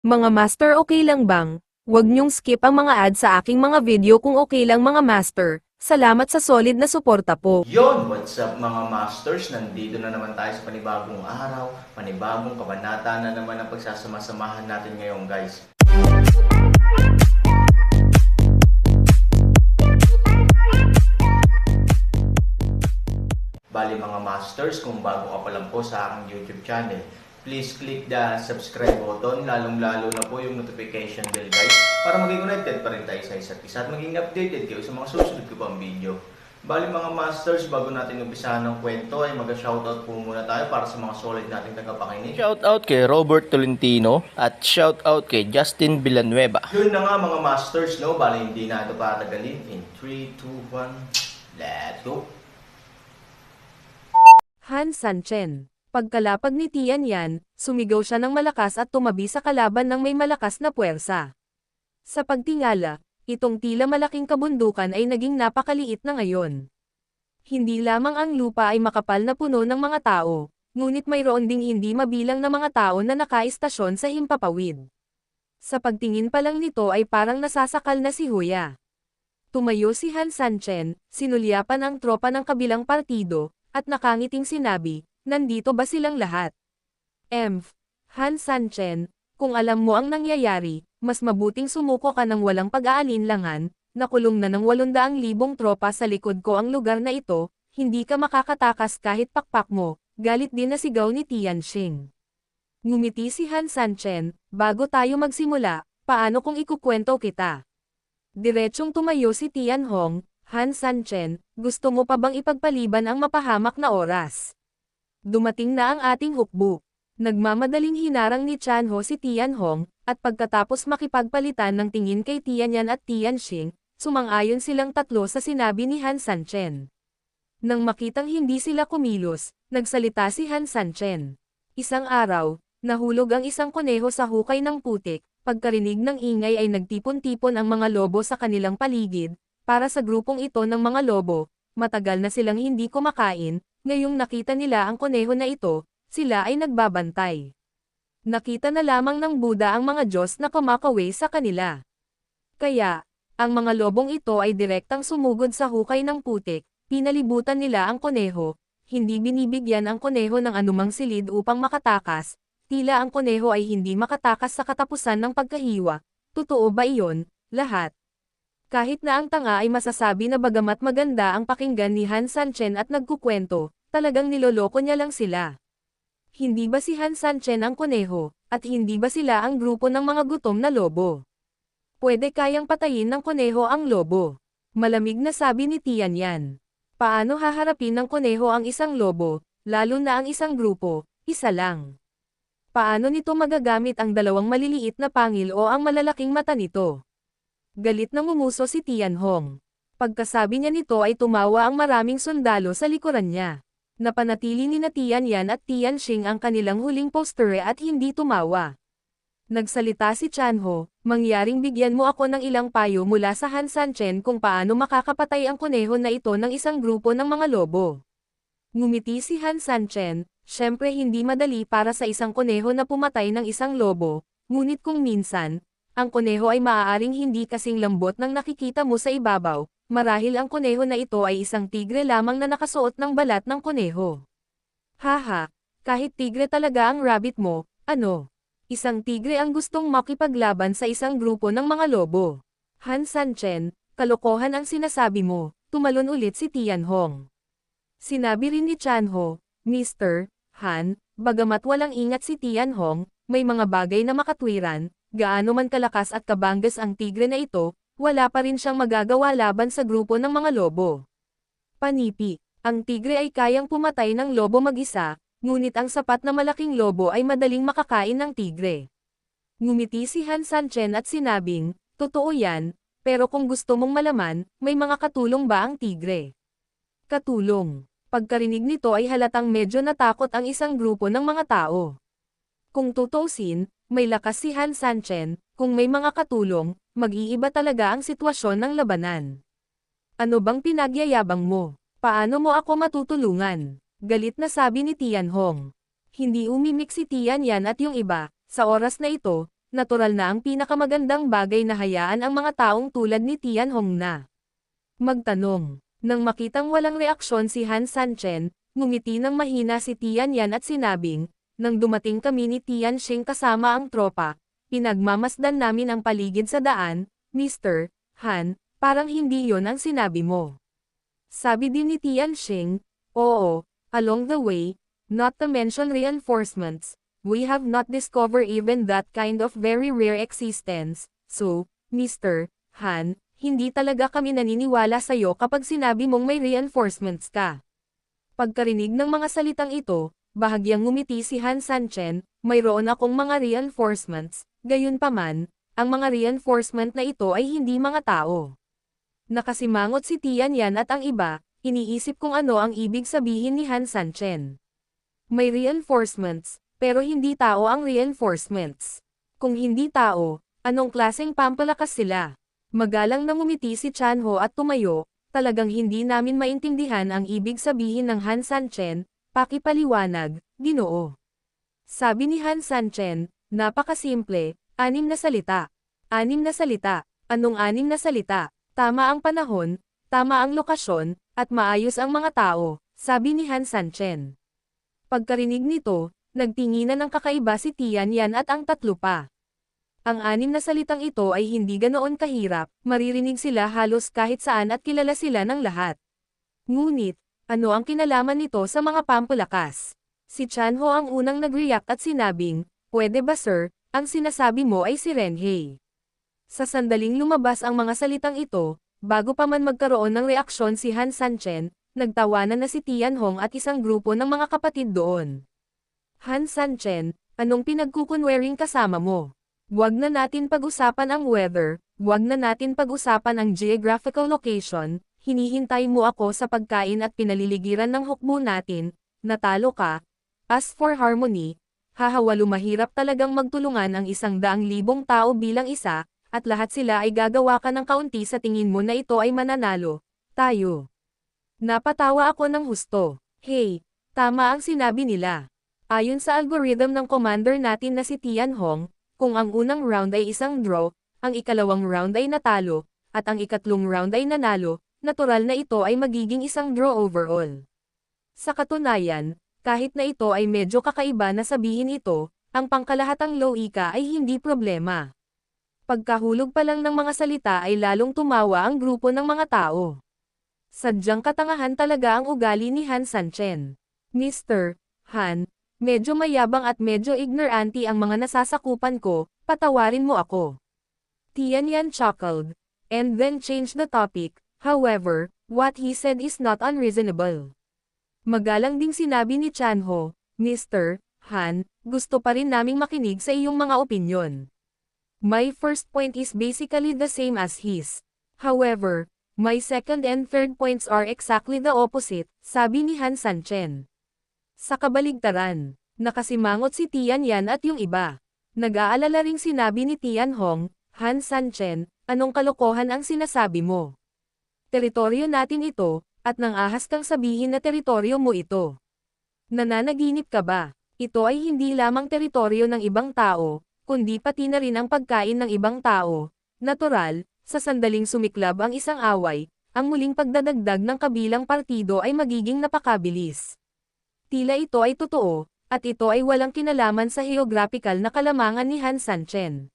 Mga master, okay lang bang? Huwag niyong skip ang mga ad sa aking mga video kung okay lang mga master. Salamat sa solid na suporta po. Yon, what's up mga masters? Nandito na naman tayo sa panibagong araw, panibagong kabanata na naman ang pagsasama-samahan natin ngayon guys. Bali mga masters, kung bago ka pa lang po sa aking YouTube channel, please click the subscribe button, lalong-lalo na po yung notification bell guys, para maging connected pa rin tayo sa isa't isa at maging updated kayo sa mga susunod ko pang video. Bali mga masters, bago natin umpisahan ng kwento ay mag-shoutout po muna tayo para sa mga solid nating tagapakinig. Shoutout kay Robert Tolentino at shoutout kay Justin Villanueva. Yun na nga mga masters, no? Bali hindi na ito patagalin. In 3, 2, 1, let's go! Han Sanchen. Pagkalapag ni Tian Yan, sumigaw siya ng malakas at tumabi sa kalaban ng may malakas na puwersa. Sa pagtingala, itong tila malaking kabundukan ay naging napakaliit na ngayon. Hindi lamang ang lupa ay makapal na puno ng mga tao, ngunit mayroon ding hindi mabilang na mga tao na nakaistasyon sa himpapawid. Sa pagtingin pa lang nito ay parang nasasakal na si Huya. Tumayo si Han Sanchen, sinulyapan ang tropa ng kabilang partido, at nakangiting sinabi, "Nandito ba silang lahat?" Han Sanchen, kung alam mo ang nangyayari, mas mabuting sumuko ka ng walang pag-aalinlangan, nakulong na ng 800,000 tropa sa likod ko ang lugar na ito, hindi ka makakatakas kahit pakpak mo, galit din na sigaw ni Tianxing. Ngumiti si Han Sanchen, bago tayo magsimula, paano kung ikukwento kita? Diretsyong tumayo si Tianhong, Han Sanchen, gusto mo pa bang ipagpaliban ang mapahamak na oras? Dumating na ang ating hukbo. Nagmamadaling hinarang ni Chanho si Tianhong, at pagkatapos makipagpalitan ng tingin kay Tianyan at Tianxing, sumang-ayon silang tatlo sa sinabi ni Han Sanchen. Nang makitang hindi sila kumilos, nagsalita si Han Sanchen. Isang araw, nahulog ang isang kuneho sa hukay ng putik, pagkarinig ng ingay ay nagtipon-tipon ang mga lobo sa kanilang paligid. Para sa grupong ito ng mga lobo, matagal na silang hindi kumakain, ngayong nakita nila ang kuneho na ito, sila ay nagbabantay. Nakita na lamang ng Buddha ang mga Diyos na kumakaway sa kanila. Kaya, ang mga lobong ito ay direktang sumugod sa hukay ng putik, pinalibutan nila ang kuneho, hindi binibigyan ang kuneho ng anumang silid upang makatakas, tila ang kuneho ay hindi makatakas sa katapusan ng pagkahiwa. Totoo ba iyon, lahat? Kahit na ang tanga ay masasabi na bagamat maganda ang pakinggan ni Han Sanchen at nagkukwento, talagang niloloko niya lang sila. Hindi ba si Han Sanchen ang kuneho, at hindi ba sila ang grupo ng mga gutom na lobo? Pwede kayang patayin ng kuneho ang lobo. Malamig na sabi ni Tian Yan. Paano haharapin ng kuneho ang isang lobo, lalo na ang isang grupo, isa lang? Paano nito magagamit ang dalawang maliliit na pangil o ang malalaking mata nito? Galit na ngumuso si Tianhong. Pagkasabi niya nito ay tumawa ang maraming sundalo sa likuran niya. Napanatili ni na Tianyan at Tianxing ang kanilang huling posture at hindi tumawa. Nagsalita si Chanho, mangyaring bigyan mo ako ng ilang payo mula sa Han Sanchen kung paano makakapatay ang kuneho na ito ng isang grupo ng mga lobo. Ngumiti si Han Sanchen, syempre hindi madali para sa isang kuneho na pumatay ng isang lobo, ngunit kung minsan, ang kuneho ay maaaring hindi kasing lambot ng nakikita mo sa ibabaw, marahil ang kuneho na ito ay isang tigre lamang na nakasuot ng balat ng kuneho. Haha, kahit tigre talaga ang rabbit mo, ano? Isang tigre ang gustong makipaglaban sa isang grupo ng mga lobo. Han Sanchen, kalokohan ang sinasabi mo, tumalon ulit si Tianhong. Sinabi rin ni Chanho, Mr. Han, bagamat walang ingat si Tianhong, may mga bagay na makatwiran, gaano man kalakas at kabanggas ang tigre na ito, wala pa rin siyang magagawa laban sa grupo ng mga lobo. Panipi, ang tigre ay kayang pumatay ng lobo mag-isa, ngunit ang sapat na malaking lobo ay madaling makakain ng tigre. Ngumiti si Han Sanchen at sinabing, totoo yan, pero kung gusto mong malaman, may mga katulong ba ang tigre? Katulong. Pagkarinig nito ay halatang medyo natakot ang isang grupo ng mga tao. Kung tutuusin, may lakas si Han Sanchen, kung may mga katulong, mag-iiba talaga ang sitwasyon ng labanan. Ano bang pinagyayabang mo? Paano mo ako matutulungan? Galit na sabi ni Tianhong. Hindi umimik si Tian Yan at yung iba, sa oras na ito, natural na ang pinakamagandang bagay na hayaan ang mga taong tulad ni Tianhong na magtanong. Nang makitang walang reaksyon si Han Sanchen, ngumiti ng mahina si Tian Yan at sinabing, nang dumating kami ni Tian Xing kasama ang tropa, pinagmamasdan namin ang paligid sa daan, Mr. Han, parang hindi yon ang sinabi mo. Sabi din ni Tian Xing, oo, along the way, not to mention reinforcements, we have not discovered even that kind of very rare existence, so, Mr. Han, hindi talaga kami naniniwala sa'yo kapag sinabi mong may reinforcements ka. Pagkarinig ng mga salitang ito, bahagyang ngumiti si Han Sanchen, mayroon akong mga reinforcements, gayunpaman, ang mga reinforcement na ito ay hindi mga tao. Nakasimangot si Tian Yan at ang iba, iniisip kung ano ang ibig sabihin ni Han Sanchen. May reinforcements, pero hindi tao ang reinforcements. Kung hindi tao, anong klaseng pampalakas sila? Magalang na ngumiti si Chanho at tumayo, talagang hindi namin maintindihan ang ibig sabihin ng Han Sanchen, pakipaliwanag, Ginoo. Sabi ni Han Sanchen, napakasimple, 6 na salita. 6 na salita, anong 6 na salita? Tama ang panahon, tama ang lokasyon, at maayos ang mga tao, sabi ni Han Sanchen. Pagkarinig nito, nagtinginan ng kakaiba si Tian Yan at ang tatlo pa. Ang 6 na salitang ito ay hindi ganoon kahirap, maririnig sila halos kahit saan at kilala sila ng lahat. Ngunit, ano ang kinalaman nito sa mga pampalakas? Si Chanho ang unang nag-react at sinabing, pwede ba sir, ang sinasabi mo ay si Renhei. Sa sandaling lumabas ang mga salitang ito, bago pa man magkaroon ng reaksyon si Han Sanchen, nagtawanan na si Tianhong at isang grupo ng mga kapatid doon. Han Sanchen, anong pinagkukunwering kasama mo? Huwag na natin pag-usapan ang weather, huwag na natin pag-usapan ang geographical location, hinihintay mo ako sa pagkain at pinaliligiran ng hukbo natin, natalo ka. As for harmony, hahawalo mahirap talagang magtulungan ang 100,000 tao bilang isa, at lahat sila ay gagawa ka ng kaunti sa tingin mo na ito ay mananalo, tayo. Napatawa ako ng husto. Hey, tama ang sinabi nila. Ayon sa algorithm ng commander natin na si Tianhong, kung ang unang round ay isang draw, ang ikalawang round ay natalo, at ang ikatlong round ay nanalo, natural na ito ay magiging isang draw overall. Sa katunayan, kahit na ito ay medyo kakaiba na sabihin ito, ang pangkalahatang loika ay hindi problema. Pagkahulog pa lang ng mga salita ay lalong tumawa ang grupo ng mga tao. Sadyang katangahan talaga ang ugali ni Han Sanchen. Mr. Han, medyo mayabang at medyo ignorante ang mga nasasakupan ko, patawarin mo ako. Tian Yan chuckled, and then changed the topic, however, what he said is not unreasonable. Magalang ding sinabi ni Chanho, Mr. Han, gusto pa rin naming makinig sa iyong mga opinyon. My first point is basically the same as his. However, my second and third points are exactly the opposite, sabi ni Han Sanchen. Sa kabaligtaran, nakasimangot si Tian Yan at yung iba. Nag-aalala ring sinabi ni Tianhong, Han Sanchen, anong kalokohan ang sinasabi mo? Teritoryo natin ito, at nang ahas kang sabihin na teritoryo mo ito. Nananaginip ka ba? Ito ay hindi lamang teritoryo ng ibang tao, kundi pati na rin ang pagkain ng ibang tao. Natural, sa sandaling sumiklab ang isang away, ang muling pagdadagdag ng kabilang partido ay magiging napakabilis. Tila ito ay totoo, at ito ay walang kinalaman sa geographical na kalamangan ni Han Sanchen.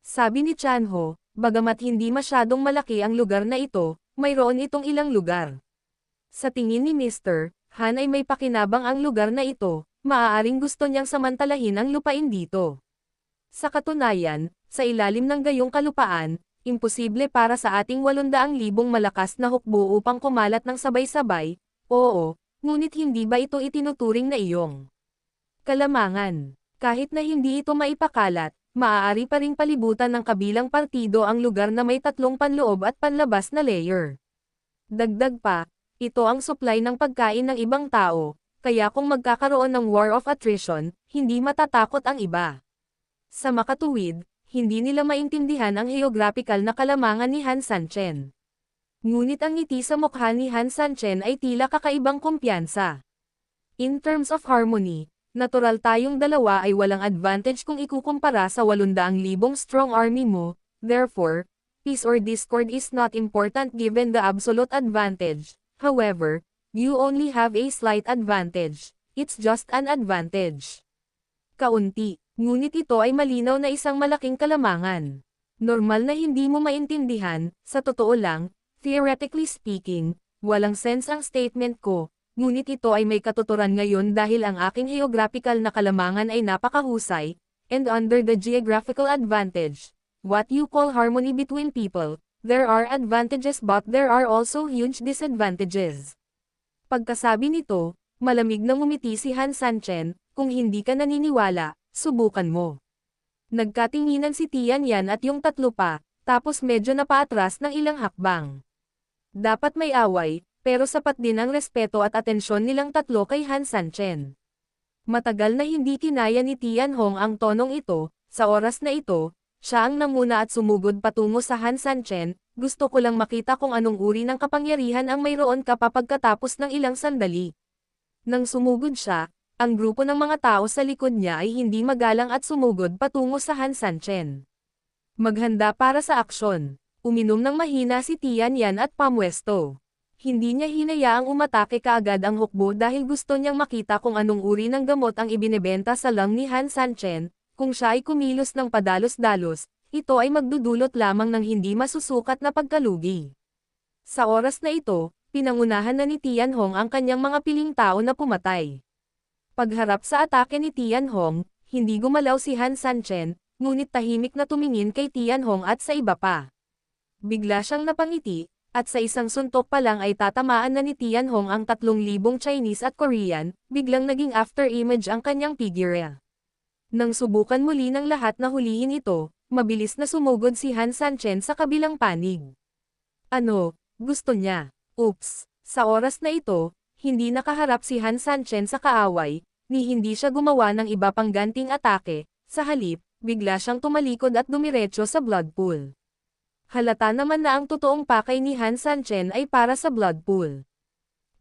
Sabi ni Chanho, bagamat hindi masyadong malaki ang lugar na ito, mayroon itong ilang lugar. Sa tingin ni Mr. Han ay may pakinabang ang lugar na ito, maaaring gusto niyang samantalahin ang lupain dito. Sa katunayan, sa ilalim ng gayong kalupaan, imposible para sa ating 800,000 malakas na hukbo upang kumalat ng sabay-sabay, oo, ngunit hindi ba ito itinuturing na iyong kalamangan? Kahit na hindi ito maipakalat, maaari pa ring palibutan ng kabilang partido ang lugar na may 3 panloob at panlabas na layer. Dagdag pa, ito ang supply ng pagkain ng ibang tao, kaya kung magkakaroon ng war of attrition, hindi matatakot ang iba. Sa makatuwid, hindi nila maintindihan ang geographical na kalamangan ni Han Sanchen. Ngunit ang ngiti sa mukha ni Han Sanchen ay tila kakaibang kumpiyansa. In terms of harmony, Natural tayong dalawa ay walang advantage kung ikukumpara sa 800,000 strong army mo, therefore, peace or discord is not important given the absolute advantage. However, you only have a slight advantage. It's just an advantage. Kaunti, ngunit ito ay malinaw na isang malaking kalamangan. Normal na hindi mo maintindihan, sa totoo lang, theoretically speaking, walang sense ang statement ko, ngunit ito ay may katuturan ngayon dahil ang aking geographical na kalamangan ay napakahusay, and under the geographical advantage, what you call harmony between people, there are advantages but there are also huge disadvantages. Pagkasabi nito, malamig na ngumiti si Han Sanchen, kung hindi ka naniniwala, subukan mo. Nagkatinginan si Tian Yan at yung tatlo pa, tapos medyo napaatras ng ilang hakbang. Dapat may away, pero sapat din ang respeto at atensyon nilang tatlo kay Han Sanchen. Matagal na hindi kinaya ni Tian Hong ang tonong ito, sa oras na ito, siya ang namuna at sumugod patungo sa Han Sanchen, gusto ko lang makita kung anong uri ng kapangyarihan ang mayroon ka pagkatapos ng ilang sandali. Nang sumugod siya, ang grupo ng mga tao sa likod niya ay hindi magalang at sumugod patungo sa Han Sanchen. Maghanda para sa aksyon. Uminom ng mahina si Tian Yan at pamwesto. Hindi niya hinayaang umatake kaagad ang hukbo dahil gusto niyang makita kung anong uri ng gamot ang ibinebenta sa lang ni Han Sanchen. Kung siya ay kumilos ng padalos-dalos, ito ay magdudulot lamang ng hindi masusukat na pagkalugi. Sa oras na ito, pinangunahan na ni Tian Hong ang kanyang mga piling tao na pumatay. Pagharap sa atake ni Tian Hong, hindi gumalaw si Han Sanchen, ngunit tahimik na tumingin kay Tian Hong at sa iba pa. Bigla siyang napangiti, at sa isang suntok pa lang ay tatamaan na ni Tian Hong ang 3,000 Chinese at Korean, biglang naging after image ang kanyang figure. Nang subukan muli ng lahat na hulihin ito, mabilis na sumugod si Han Sanchen sa kabilang panig. Ano, gusto niya? Oops, sa oras na ito, hindi nakaharap si Han Sanchen sa kaaway, ni hindi siya gumawa ng iba pang ganting atake, sa halip, bigla siyang tumalikod at dumiretso sa blood pool. Halata naman na ang totoong pakay ni Han Sanchen ay para sa blood pool.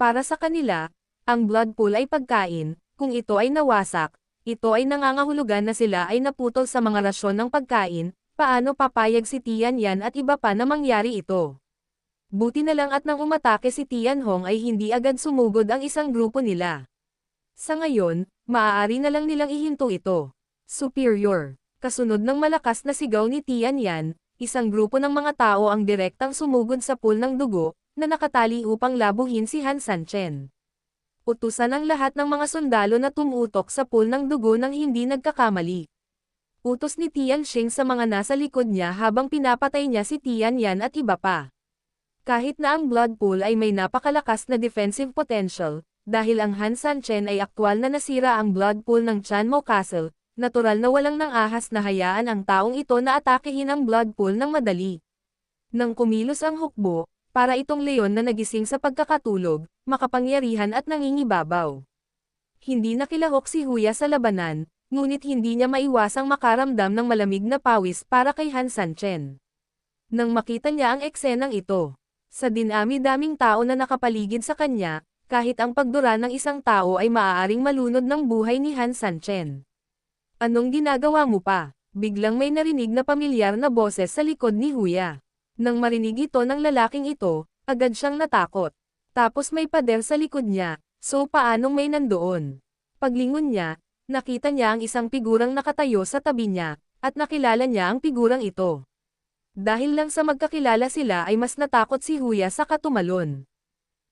Para sa kanila, ang blood pool ay pagkain, kung ito ay nawasak, ito ay nangangahulugan na sila ay naputol sa mga rasyon ng pagkain, paano papayag si Tian Yan at iba pa na mangyari ito. Buti na lang at nang umatake si Tian Hong ay hindi agad sumugod ang isang grupo nila. Sa ngayon, maaari na lang nilang ihinto ito. Superior. Kasunod ng malakas na sigaw ni Tian Yan, isang grupo ng mga tao ang direktang sumugod sa pool ng dugo, na nakatali upang labuhin si Han Sanchen. Utusan ang lahat ng mga sundalo na tumutok sa pool ng dugo nang hindi nagkakamali. Utos ni Tian Xing sa mga nasa likod niya habang pinapatay niya si Tian Yan at iba pa. Kahit na ang blood pool ay may napakalakas na defensive potential, dahil ang Han Sanchen ay aktwal na nasira ang blood pool ng Chanmo Castle, natural na walang nang ahas na hayaan ang taong ito na atakehin ang blood pool ng madali. Nang kumilos ang hukbo, para itong leon na nagising sa pagkakatulog, makapangyarihan at nangingibabaw. Hindi nakilahok si Huya sa labanan, ngunit hindi niya maiwasang makaramdam ng malamig na pawis para kay Han Sanchen. Nang makita niya ang eksenang ito, sa dinami-daming tao na nakapaligid sa kanya, kahit ang pagdura ng isang tao ay maaaring malunod ng buhay ni Han Sanchen. Anong ginagawa mo pa? Biglang may narinig na pamilyar na boses sa likod ni Huya. Nang marinig ito ng lalaking ito, agad siyang natakot. Tapos may pader sa likod niya, so paanong may nandoon? Paglingon niya, nakita niya ang isang figurang nakatayo sa tabi niya, at nakilala niya ang figurang ito. Dahil lang sa magkakilala sila ay mas natakot si Huya sa katumalon.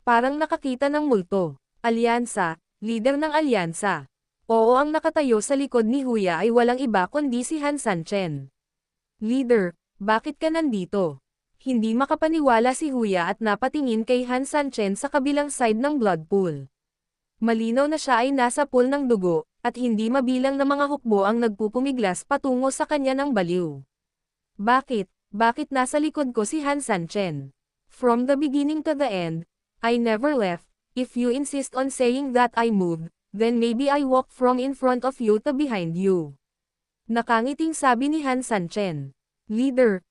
Parang nakakita ng multo. Alyansa, leader ng alyansa. Oo, ang nakatayo sa likod ni Huya ay walang iba kundi si Han Sanchen. Leader, bakit ka nandito? Hindi makapaniwala si Huya at napatingin kay Han Sanchen sa kabilang side ng blood pool. Malinaw na siya ay nasa pool ng dugo, at hindi mabilang na mga hukbo ang nagpupumiglas patungo sa kanya ng baliw. Bakit nasa likod ko si Han Sanchen? From the beginning to the end, I never left. If you insist on saying that I moved, then maybe I walk from in front of you to behind you. Nakangiting sabi ni Han Sanchen. Leader,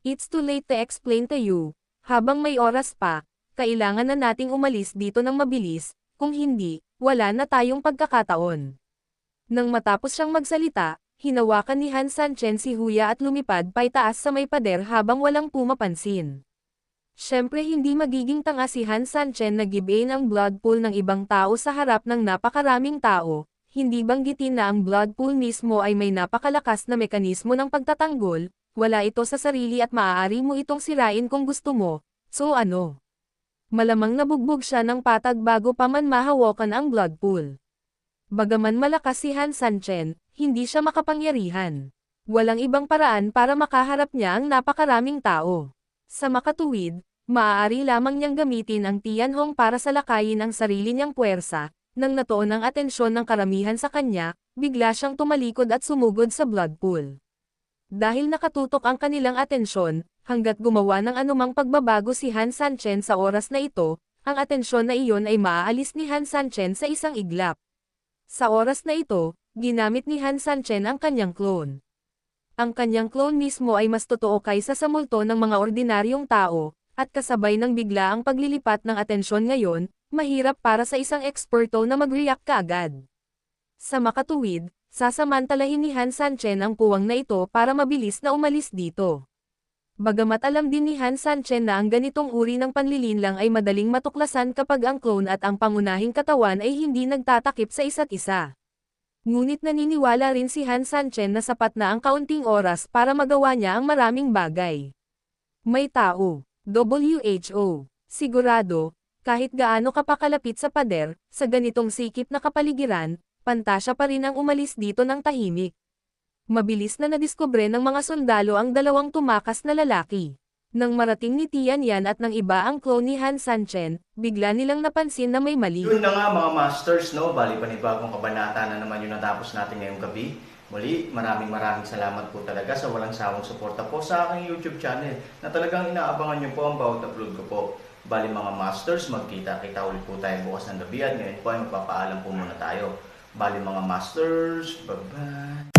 it's too late to explain to you. Habang may oras pa, kailangan na nating umalis dito ng mabilis, kung hindi, wala na tayong pagkakataon. Nang matapos siyang magsalita, hinawakan ni Han Sanchen si Huya at lumipad paitaas sa may pader habang walang pumapansin. Siyempre hindi magiging tanga si Han Sanchen na gibain ang blood pool ng ibang tao sa harap ng napakaraming tao, hindi banggitin na ang blood pool mismo ay may napakalakas na mekanismo ng pagtatanggol, wala ito sa sarili at maaari mo itong sirain kung gusto mo, so ano? Malamang nabugbog siya ng patag bago pa man mahawakan ang blood pool. Bagaman malakas si Han Sanchen, hindi siya makapangyarihan. Walang ibang paraan para makaharap niya ang napakaraming tao. Sa makatuwid, maaari lamang niyang gamitin ang Tianhong para salakayin ang sarili niyang puwersa. Nang natuon ang atensyon ng karamihan sa kanya, bigla siyang tumalikod at sumugod sa blood pool. Dahil nakatutok ang kanilang atensyon, hanggat gumawa ng anumang pagbabago si Han Sanchen sa oras na ito, ang atensyon na iyon ay maaalis ni Han Sanchen sa isang iglap. Sa oras na ito, ginamit ni Han Sanchen ang kanyang clone. Ang kanyang clone mismo ay mas totoo kaysa sa multo ng mga ordinaryong tao, at kasabay ng bigla ang paglilipat ng atensyon ngayon, mahirap para sa isang eksperto na mag-react kaagad. Sa makatuwid, sasamantalahin ni Han Sanchen ang puwang na ito para mabilis na umalis dito. Bagamat alam din ni Han Sanchen na ang ganitong uri ng panlilinlang ay madaling matuklasan kapag ang clone at ang pangunahing katawan ay hindi nagtatakip sa isa't isa. Ngunit naniniwala rin si Han Sanchen na sapat na ang kaunting oras para magawa niya ang maraming bagay. May tao, WHO, sigurado, kahit gaano ka pa kalapit sa pader, sa ganitong sikip na kapaligiran, pantasya pa rin ang umalis dito ng tahimik. Mabilis na nadiskubre ng mga sundalo ang dalawang tumakas na lalaki. Nang marating ni Tian Yan at ng iba ang clone ni Han Sanchen, bigla nilang napansin na may mali. Yun na nga mga masters, no? Bali panibagong kabanata na naman yung natapos natin ngayong gabi. Muli, maraming salamat po talaga sa walang sawang suporta po sa aking YouTube channel na talagang inaabangan nyo po ang bawat upload ko po. Bali mga masters, magkita-kita ulit po tayo bukas ng gabi at ngayon po ay magpapaalam po muna tayo. Bali mga masters, bye-bye!